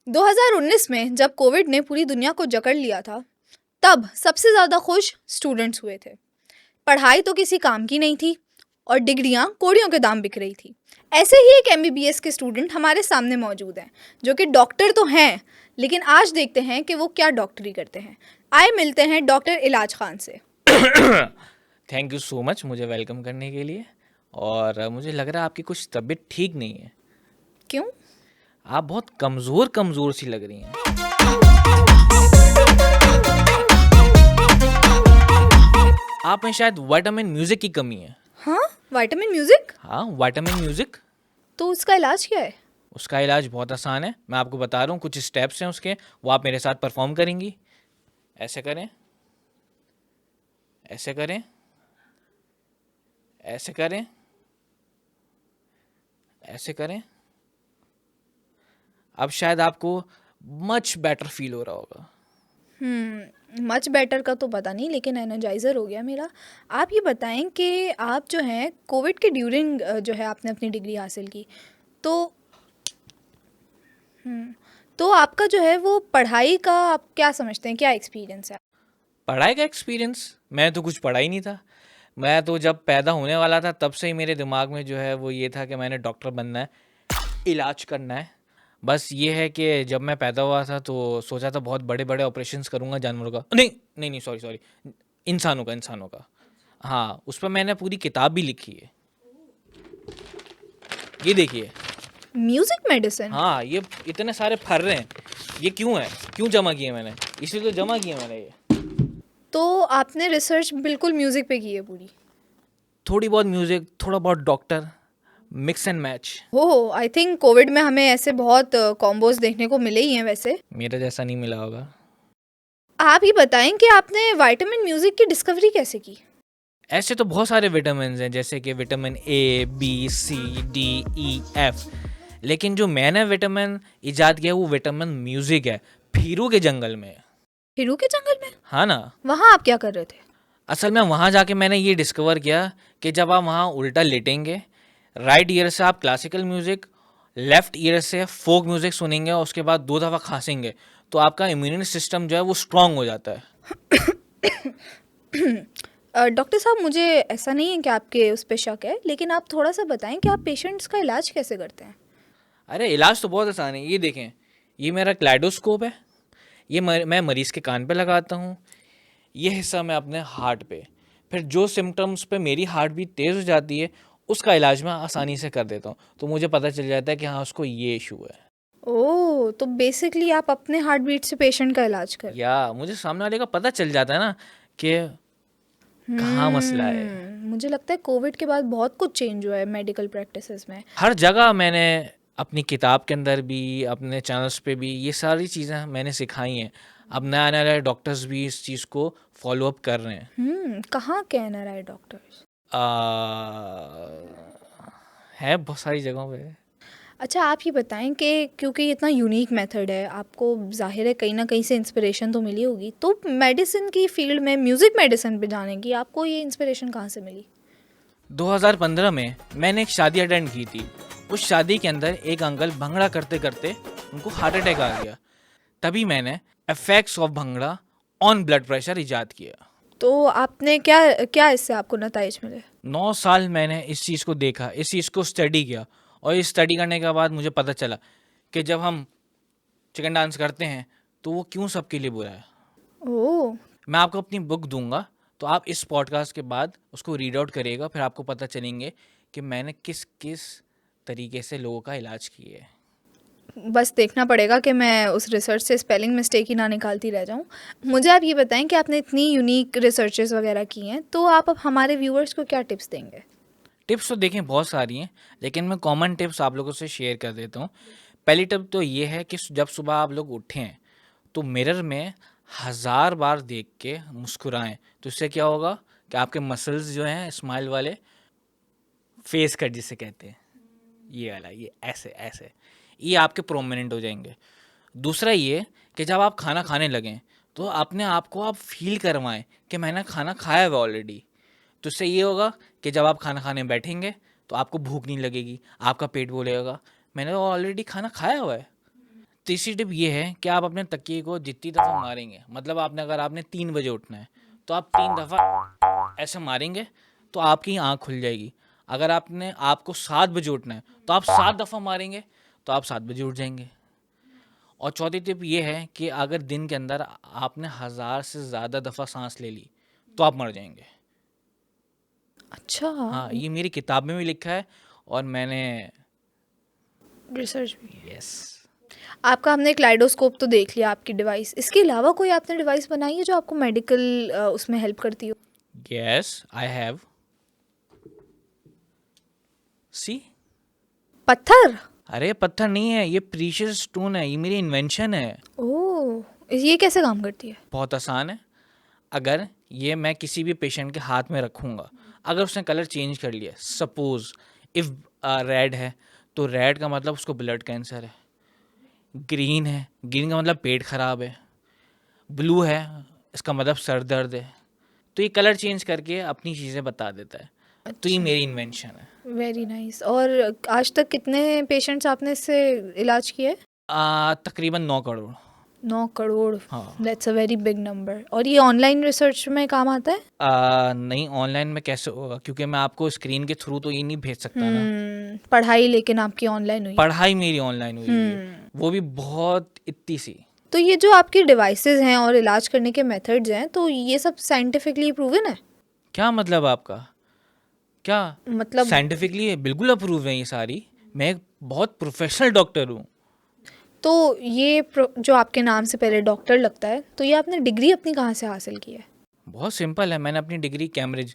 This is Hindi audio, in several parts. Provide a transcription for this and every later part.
2019 में जब कोविड ने पूरी दुनिया को जकड़ लिया था, तब सबसे ज़्यादा खुश स्टूडेंट्स हुए थे। पढ़ाई तो किसी काम की नहीं थी और डिग्रियां कोड़ियों के दाम बिक रही थी। ऐसे ही एक एमबीबीएस के स्टूडेंट हमारे सामने मौजूद हैं, जो कि डॉक्टर तो हैं, लेकिन आज देखते हैं कि वो क्या डॉक्टरी करते हैं। आए मिलते हैं डॉक्टर इलाज खान से। थैंक यू सो मच मुझे वेलकम करने के लिए। और मुझे लग रहा है आपकी कुछ तबीयत ठीक नहीं है। क्यों? आप बहुत कमज़ोर कमज़ोर सी लग रही हैं। आप में शायद विटामिन म्यूजिक की कमी है। हाँ, विटामिन म्यूजिक? हाँ, विटामिन म्यूजिक। तो उसका इलाज क्या है? उसका इलाज बहुत आसान है, मैं आपको बता रहा हूँ। कुछ स्टेप्स हैं उसके, वो आप मेरे साथ परफॉर्म करेंगी। ऐसे करें, ऐसे करें, ऐसे करें, ऐसे करें। अब शायद आपको मच बेटर फील हो रहा होगा। मच बेटर का तो पता नहीं, लेकिन एनर्जाइज़र हो गया मेरा। आप ये बताएं कि आप जो हैं कोविड के ड्यूरिंग जो है आपने अपनी डिग्री हासिल की, तो तो आपका जो है वो पढ़ाई का आप क्या समझते हैं, क्या एक्सपीरियंस है? पढ़ाई का एक्सपीरियंस, मैं तो कुछ पढ़ा ही नहीं था। मैं तो जब पैदा होने वाला था तब से ही मेरे दिमाग में जो है वो ये था कि मैंने डॉक्टर बनना है, इलाज करना है। बस ये है कि जब मैं पैदा हुआ था तो सोचा था बहुत बड़े बड़े ऑपरेशंस करूंगा जानवरों का, नहीं नहीं नहीं, सॉरी सॉरी, इंसानों का। हाँ, उस पर मैंने पूरी किताब भी लिखी है, ये देखिए। Music medicine? हाँ, ये इतने सारे फर रहे हैं, ये क्यों है, क्यों जमा किए मैंने, इसलिए तो जमा किए मैंने ये। तो आपने रिसर्च बिल्कुल म्यूजिक पे की है पूरी? थोड़ी बहुत म्यूजिक, थोड़ा बहुत डॉक्टर, मिक्स एंड मैच। हो, आई थिंक कोविड में हमें ऐसे बहुत कॉम्बोज देखने को मिले ही हैं वैसे। मेरा जैसा नहीं मिला होगा। आप ये बताएं कि आपने विटामिन म्यूजिक की डिस्कवरी कैसे की? ऐसे तो बहुत सारे विटामिन हैं, जैसे कि vitamin A, B, C, D, E, F. लेकिन जो मैंने विटामिन इजाद किया वो विटामिन म्यूजिक है, फिरू के जंगल में। हिरू के जंगल में? हाँ ना। वहाँ आप क्या कर रहे थे? असल में वहाँ जाके मैंने ये डिस्कवर किया कि जब आप वहाँ उल्टा लेटेंगे, राइट ईयर से आप क्लासिकल म्यूज़िक, लेफ्ट ईयर से फोक म्यूज़िक सुनेंगे और उसके बाद 2 दफ़ा खांसेंगे, तो आपका इम्यून सिस्टम जो है वो स्ट्रांग हो जाता है। डॉक्टर साहब, मुझे ऐसा नहीं है कि आपके उस पे शक है, लेकिन आप थोड़ा सा बताएं कि आप पेशेंट्स का इलाज कैसे करते हैं? अरे इलाज तो बहुत आसान है, ये देखें, ये मेरा क्लाइडोस्कोप है। ये मैं मरीज़ के कान पे लगाता हूँ, ये हिस्सा मैं अपने हार्ट पे। फिर जो सिम्टम्स पे मेरी हार्ट बीट तेज़ हो जाती है उसका इलाज मैं आसानी से कर देता हूँ, तो मुझे पता चल जाता है कि हाँ, उसको ये इशू है। ओह, तो बेसिकली आप अपने हार्ट बीट से पेशेंट का इलाज कर। या मुझे सामने वाले का पता चल जाता है ना कि कहाँ मसला है। मुझे लगता है कोविड के बाद बहुत कुछ चेंज हुआ है मेडिकल प्रैक्टिसेस में। हर जगह मैंने अपनी किताब के अंदर भी, अपने चैनल्स पे भी ये सारी चीज़ें मैंने सिखाई हैं। अब नए आने वाले डॉक्टर्स भी इस चीज़ को फॉलो अप कर रहे हैं। कहाँ के एनआरआई डॉक्टर्स? है बहुत सारी जगहों पे। अच्छा, आप ये बताएं कि क्योंकि ये इतना यूनिक मेथड है, आपको ज़ाहिर है कहीं ना कहीं से इंस्पिरेशन तो मिली होगी, तो मेडिसिन की फील्ड में म्यूज़िक मेडिसिन पे जाने की आपको ये इंस्पिरेशन कहाँ से मिली? 2015 में मैंने एक शादी अटेंड की थी। उस शादी के अंदर एक अंकल भंगड़ा करते करते उनको हार्ट अटैक आ गया। तभी मैंने effects of bhangra on blood pressure इजाद किया। तो आपने क्या क्या इससे आपको नताइज मिले? 9 साल मैंने इस चीज़ को देखा, इस चीज़ को स्टडी किया, और इस स्टडी करने के बाद मुझे पता चला कि जब हम चिकन डांस करते हैं तो वो क्यों सबके लिए बुरा है। ओह। मैं आपको अपनी बुक दूंगा, तो आप इस पॉडकास्ट के बाद उसको रीड आउट करिएगा, फिर आपको पता चलेंगे कि मैंने किस किस तरीके से लोगों का इलाज किया है। बस देखना पड़ेगा कि मैं उस रिसर्च से स्पेलिंग मिस्टेक ही ना निकालती रह जाऊं। मुझे आप ये बताएं कि आपने इतनी यूनिक रिसर्चेस वगैरह की हैं, तो आप अब हमारे व्यूअर्स को क्या टिप्स देंगे? टिप्स तो देखें बहुत सारी हैं, लेकिन मैं कॉमन टिप्स आप लोगों से शेयर कर देता हूँ। पहली टिप तो ये है कि जब सुबह आप लोग उठें तो मिरर में 1000 बार देख के मुस्कुराएं, तो इससे क्या होगा कि आपके मसल्स जो हैं स्माइल वाले, फेस कट जिसे कहते हैं, ये वाला, ये ऐसे ऐसे, ये आपके प्रोमिनेंट हो जाएंगे। दूसरा ये कि जब आप खाना खाने लगें तो अपने आप को आप फील करवाएं कि मैंने खाना खाया हुआ ऑलरेडी। तो इससे ये होगा कि जब आप खाना खाने बैठेंगे तो आपको भूख नहीं लगेगी, आपका पेट बोलेगा मैंने ऑलरेडी खाना खाया हुआ है। तीसरी टिप ये है कि आप अपने तकिए को जितनी दफ़ा मारेंगे, मतलब अगर आपने 3 बजे उठना है तो आप 3 दफ़ा ऐसे मारेंगे तो आपकी आँख खुल जाएगी। अगर आपको 7 बजे उठना है तो आप 7 दफ़ा मारेंगे तो आप 7 बजे उठ जाएंगे। और चौथी टिप ये है कि अगर दिन के अंदर आपने 1000 से ज़्यादा दफ़ा सांस ले ली तो आप मर जाएंगे। अच्छा, हाँ, ये मेरी किताब में भी लिखा है और मैंने रिसर्च भी। यस आपका हमने क्लाइडोस्कोप तो देख लिया, आपकी डिवाइस, इसके अलावा कोई आपने डिवाइस बनाई है जो आपको मेडिकल उसमें हेल्प करती हो? यस आई हैव सी। पत्थर? अरे पत्थर नहीं है, ये प्रीशियस स्टोन है, ये मेरी इन्वेंशन है। ओह, ये कैसे काम करती है? बहुत आसान है। अगर ये मैं किसी भी पेशेंट के हाथ में रखूँगा, अगर उसने कलर चेंज कर लिया, सपोज इफ़ रेड है तो रेड का मतलब उसको ब्लड कैंसर है, ग्रीन है, ग्रीन का मतलब पेट ख़राब है, ब्लू है इसका मतलब सर दर्द है। तो ये कलर चेंज करके अपनी चीज़ें बता देता है। तो ये मेरी इन्वेंशन है। Very nice. और आज तक कितने पेशेंट्स आपने इससे इलाज किए? तकरीबन 9 करोड़। 9 करोड़, हाँ। That's a very big number. और ये ऑनलाइन रिसर्च में काम आता है? नहीं, ऑनलाइन में कैसे होगा, क्योंकि मैं आपको स्क्रीन के थ्रू तो ये नहीं भेज सकता ना। पढ़ाई लेकिन आपकी ऑनलाइन हुई? पढ़ाई मेरी ऑनलाइन हुई है, वो भी बहुत इतनी सी। तो ये जो आपकी डिवाइसेस हैं और इलाज करने के मेथड्स हैं, तो ये सब साइंटिफिकली प्रूवन है? क्या मतलब आपका? क्या मतलब साइंटिफिकली बिल्कुल अप्रूव है ये सारी। मैं एक बहुत प्रोफेशनल डॉक्टर हूँ। तो ये जो आपके नाम से पहले डॉक्टर लगता है, तो ये आपने डिग्री अपनी कहाँ से हासिल की है? बहुत सिंपल है, मैंने अपनी degree Cambridge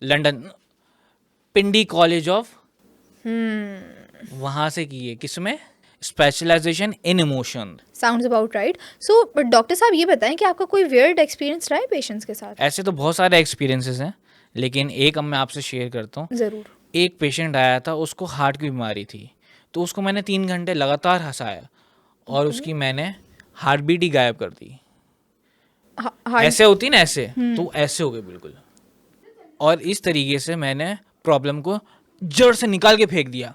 London Pindi college of वहाँ से की है। किसमें? Specialization in emotion. Sounds about right. So doctor साहब, ये बताएं कि आपका कोई वियर्ड एक्सपीरियंस रहा है पेशेंट्स के साथ? ऐसे तो बहुत सारे एक्सपीरियंसेस हैं, लेकिन एक अब मैं आपसे शेयर करता हूँ। ज़रूर। एक पेशेंट आया था, उसको हार्ट की बीमारी थी, तो उसको मैंने 3 घंटे लगातार हंसाया और उसकी मैंने हार्ट बीट ही गायब कर दी। ऐसे होती ना, ऐसे तो ऐसे हो गए बिल्कुल। और इस तरीके से मैंने प्रॉब्लम को जड़ से निकाल के फेंक दिया।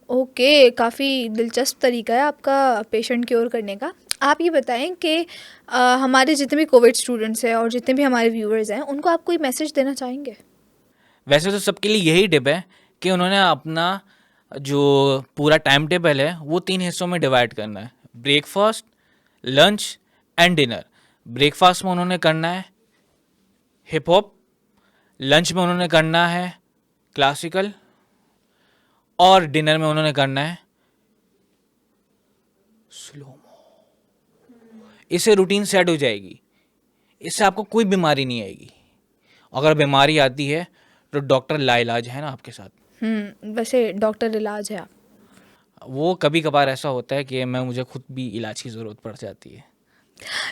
ओके, काफ़ी दिलचस्प तरीका है आपका पेशेंट क्योर करने का। आप ये बताएं कि हमारे जितने भी कोविड स्टूडेंट्स हैं और जितने भी हमारे व्यूअर्स हैं, उनको आप कोई मैसेज देना चाहेंगे? वैसे तो सबके लिए यही टिप है कि उन्होंने अपना जो पूरा टाइम टेबल है वो 3 हिस्सों में डिवाइड करना है: breakfast, lunch and dinner. Breakfast में उन्होंने करना है हिप हॉप, लंच में उन्होंने करना है क्लासिकल, और डिनर में उन्होंने करना है स्लोमो। इससे रूटीन सेट हो जाएगी, इससे आपको कोई बीमारी नहीं आएगी। अगर बीमारी आती है तो डॉक्टर लाइलाज है ना आपके साथ। वैसे डॉक्टर इलाज है आप? वो कभी कभार ऐसा होता है कि मुझे खुद भी इलाज की ज़रूरत पड़ जाती है।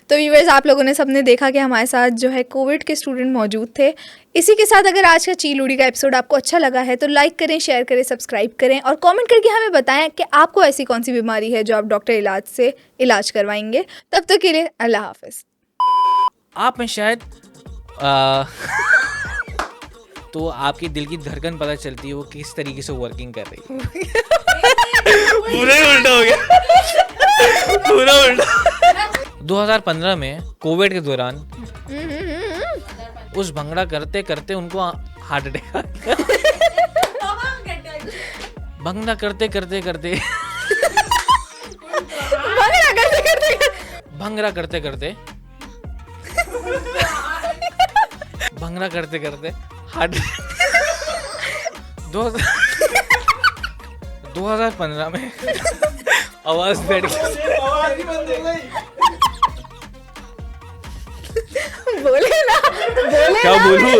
तो व्यूअर्स, आप लोगों ने सबने देखा कि हमारे साथ जो है कोविड के स्टूडेंट मौजूद थे। इसी के साथ अगर आज का चील उड़ी का एपिसोड आपको अच्छा लगा है तो लाइक करें, शेयर करें, सब्सक्राइब करें और कमेंट करके हमें बताएं कि आपको ऐसी कौन सी बीमारी है जो आप डॉक्टर इलाज से इलाज करवाएंगे। तब तक के लिए अल्लाह हाफिज़। आप में शायद तो आपकी दिल की धड़कन पता चलती है वो किस तरीके से वर्किंग कर रही है। पूरा उल्टा हो गया, पूरा उल्टा। 2015 में कोविड के दौरान उस भंगड़ा करते करते उनको हार्ट अटैक आ गया। भंगड़ा करते करते करते भंगड़ा करते करते भंगड़ा करते करते हार्ट 2015 में आवाज बैठ गई। बोले ना, बोले क्या ना। बोलूं?